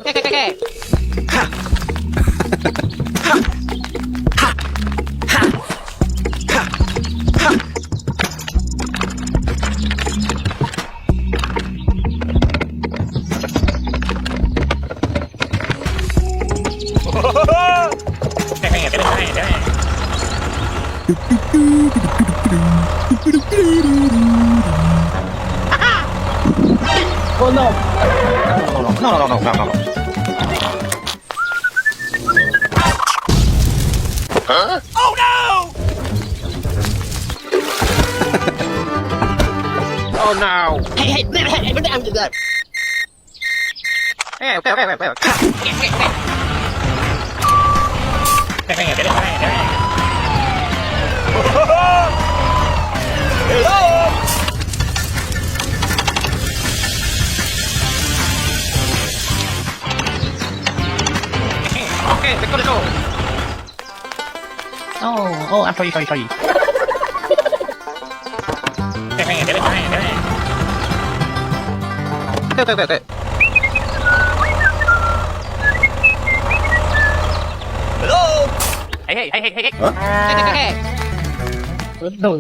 Okay, okay, okay. Oh no! No. Huh? Oh no! Oh no! Hey, Hey, okay. Hello! Okay, let's go. Oh, I'm sorry. Okay. Hello? Hey. Huh? Hey. No,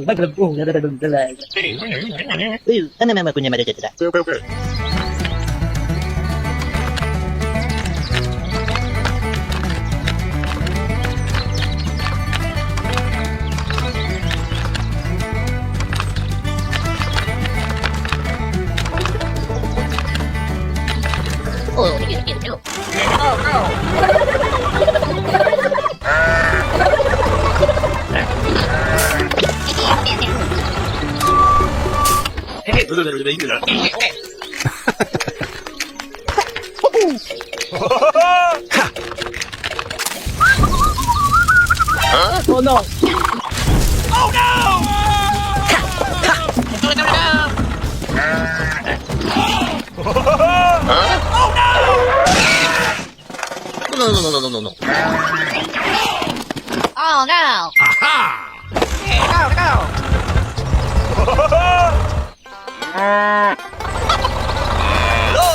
Okay. Huh? Oh no! Oh no! Huh? Oh no! No. Oh no! Aha! Hey, go! Hello?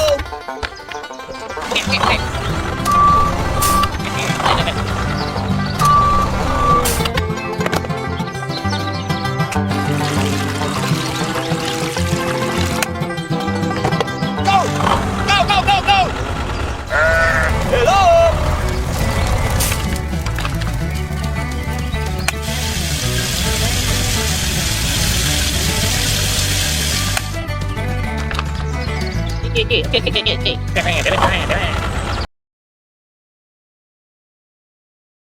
Go! Hello? Okay.